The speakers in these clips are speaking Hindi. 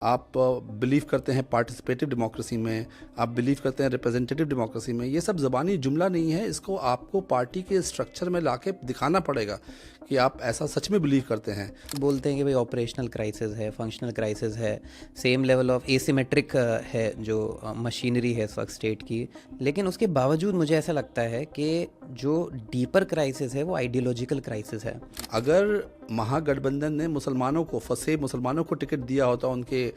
आप बिलीव करते हैं पार्टिसिपेटिव डेमोक्रेसी में, आप बिलीव करते हैं रिप्रेजेंटेटिव डेमोक्रेसी में। ये सब ज़बानी जुमला नहीं है, इसको आपको पार्टी के स्ट्रक्चर में लाके दिखाना पड़ेगा कि आप ऐसा सच में बिलीव करते हैं। बोलते हैं कि भाई ऑपरेशनल क्राइसिस है, फंक्शनल क्राइसिस है, सेम लेवल ऑफ एसिमेट्रिक है जो मशीनरी है इस वक्त स्टेट की, लेकिन उसके बावजूद मुझे ऐसा लगता है कि जो डीपर क्राइसिस है वो आइडियोलॉजिकल क्राइसिस है। अगर महागठबंधन ने मुसलमानों को, फंसे मुसलमानों को टिकट दिया होता उनके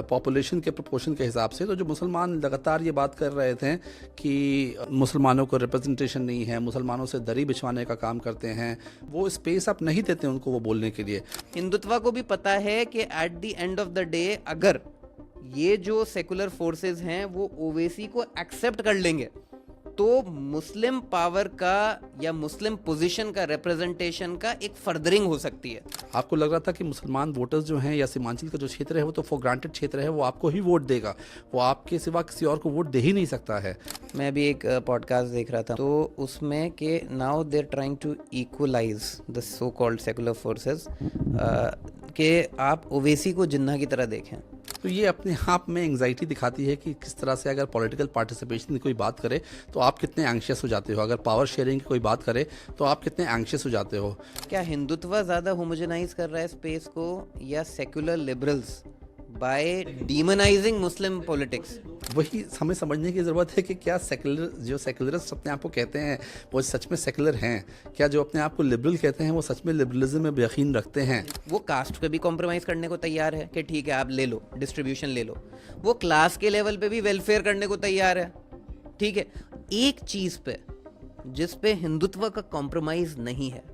पॉपुलेशन के प्रोपोर्शन के हिसाब से, तो जो मुसलमान लगातार ये बात कर रहे थे कि मुसलमानों को रिप्रेजेंटेशन नहीं है, मुसलमानों से दरी बिछवाने का काम करते हैं, वो स्पेस आप नहीं देते उनको वो बोलने के लिए। हिंदुत्व को भी पता है कि eight the end of the day अगर ये जो सेकुलर फोर्सेस हैं वो ओवैसी को एक्सेप्ट कर लेंगे तो मुस्लिम पावर का या मुस्लिम पोजीशन का रिप्रेजेंटेशन का एक फर्दरिंग हो सकती है। आपको लग रहा था कि मुसलमान वोटर्स जो हैं या सीमांचल का जो क्षेत्र है वो तो फॉर ग्रांटेड क्षेत्र है, वो आपको ही वोट देगा, वो आपके सिवा किसी और को वोट दे ही नहीं सकता है। मैं भी एक पॉडकास्ट देख रहा था तो उसमें कि now they are trying to equalize the so called secular forces, कि आप ओवैसी को जिन्ना की तरह देखें। तो ये अपने आप में एंग्जाइटी दिखाती है कि किस तरह से अगर पॉलिटिकल पार्टिसिपेशन की कोई बात करे तो आप कितने एंग्शियस हो जाते हो, अगर पावर शेयरिंग की कोई बात करे तो आप कितने एंग्शियस हो जाते हो। क्या हिंदुत्व ज़्यादा होमोजेनाइज कर रहा है स्पेस को या सेकुलर लिबरल्स बाय डीमोनाइजिंग मुस्लिम पॉलिटिक्स? वही हमें समझने की ज़रूरत है कि क्या सेकुलर, जो सेकुलरिस्ट अपने आप को कहते हैं वो सच में सेकुलर हैं? क्या जो अपने आप को लिबरल कहते हैं वो सच में लिबरलिज्म में यकीन रखते हैं? वो कास्ट पे भी कॉम्प्रोमाइज़ करने को तैयार है कि ठीक है आप ले लो, डिस्ट्रीब्यूशन ले लो। वो क्लास के लेवल पे भी वेलफेयर करने को तैयार है। ठीक है, एक चीज़ पे जिस पे हिंदुत्व का कॉम्प्रोमाइज़ नहीं है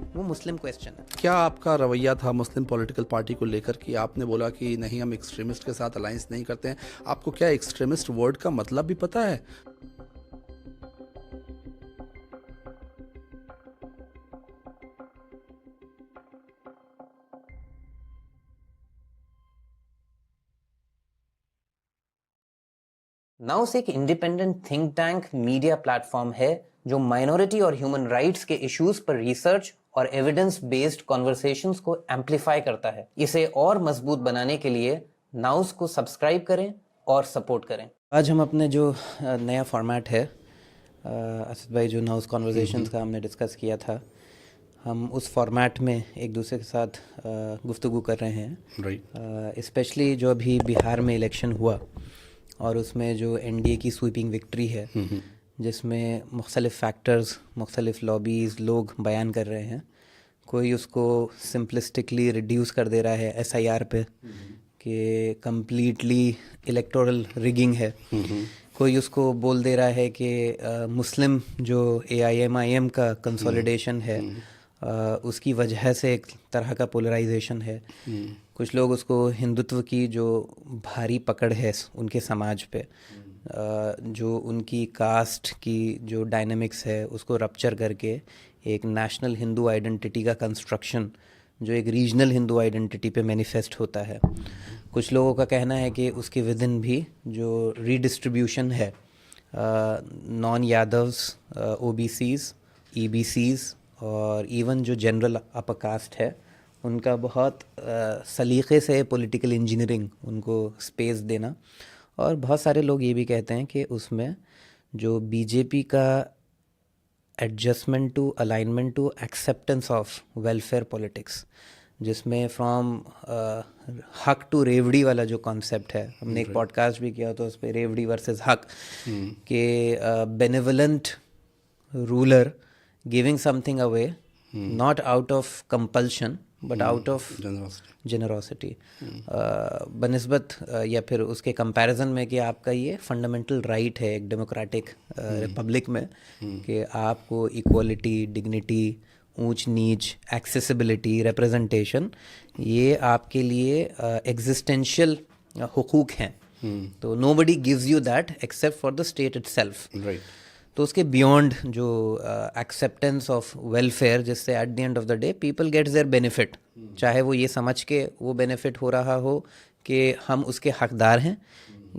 वो मुस्लिम क्वेश्चन है। क्या आपका रवैया था मुस्लिम पॉलिटिकल पार्टी को लेकर कि आपने बोला कि नहीं हम एक्सट्रीमिस्ट के साथ अलायंस नहीं करते हैं? आपको क्या एक्सट्रीमिस्ट वर्ड का मतलब भी पता है? नाउस एक independent think tank media platform है जो माइनॉरिटी और ह्यूमन राइट्स के इश्यूज पर रिसर्च और एविडेंस बेस्ड कॉन्वर्सेशंस को एम्पलीफाई करता है। इसे और मजबूत बनाने के लिए नाउस को सब्सक्राइब करें और सपोर्ट करें। आज हम अपने जो नया फॉर्मेट है असद भाई, जो नाउस कॉन्वर्सेशंस का हमने डिस्कस किया था, हम उस फॉर्मेट में एक दूसरे के साथ गुफ्तगू कर रहे हैं। स्पेशली जो अभी बिहार में इलेक्शन हुआ और उसमें जो एनडीए की स्वीपिंग विक्ट्री है, जिसमें मुख्तलिफ फैक्टर्स, मुख्तलिफ लॉबीज़, लोग बयान कर रहे हैं। कोई उसको सिंपलिस्टिकली रिड्यूस कर दे रहा है एसआईआर पे कि कम्प्लीटली इलेक्टोरल रिगिंग है। कोई उसको बोल दे रहा है कि मुस्लिम जो एआईएमआईएम का कंसोलिडेशन है उसकी वजह से एक तरह का पोलराइजेशन है। कुछ लोग उसको हिंदुत्व की जो भारी पकड़ है उनके समाज पे, जो उनकी कास्ट की जो डायनामिक्स है उसको रप्चर करके एक नेशनल हिंदू आइडेंटिटी का कंस्ट्रक्शन जो एक रीजनल हिंदू आइडेंटिटी पे मैनिफेस्ट होता है। कुछ लोगों का कहना है कि उसके विदिन भी जो रीडिस्ट्रीब्यूशन है, नॉन यादव्स, ओबीसीज, ईबीसीज और इवन जो जनरल अपर कास्ट है, उनका बहुत सलीक़े से पॉलिटिकल इंजीनियरिंग, उनको स्पेस देना। और बहुत सारे लोग ये भी कहते हैं कि उसमें जो बीजेपी का adjustment to, alignment to, acceptance of welfare politics, जिसमें फ्रॉम हक टू रेवड़ी वाला जो कॉन्सेप्ट है, हमने एक पॉडकास्ट भी किया तो उस पर रेवड़ी वर्सेस हक, के benevolent ruler giving something away not out of compulsion but out of generosity, बनिस्बत या फिर उसके कंपैरिजन में कि आपका ये फंडामेंटल राइट है एक डेमोक्रेटिक रिपब्लिक में कि आपको इक्वलिटी, डिग्निटी, ऊंच नीच, एक्सेसिबिलिटी, रिप्रेजेंटेशन, ये आपके लिए एग्जिस्टेंशियल हुकूक हैं। तो nobody gives you that except for the state itself. तो उसके बियॉन्ड जो एक्सेप्टेंस ऑफ वेलफेयर, जिससे at the end of the day people gets their benefit, चाहे वो ये समझ के वो बेनिफिट हो रहा हो कि हम उसके हकदार हैं,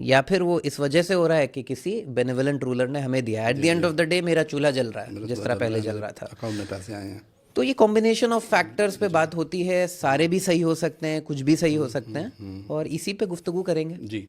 या फिर वो इस वजह से हो रहा है कि किसी बेनेवलेंट रूलर ने हमें दिया। Eight the end of the day मेरा चूल्हा जल रहा है जिस तरह पहले जल रहा था, अकाउंट में पैसे आए हैं। तो ये कॉम्बिनेशन ऑफ फैक्टर्स पे बात होती है, सारे भी सही हो सकते हैं, कुछ भी सही हो सकते हैं, और इसी पे गुफ्तगू करेंगे। जी।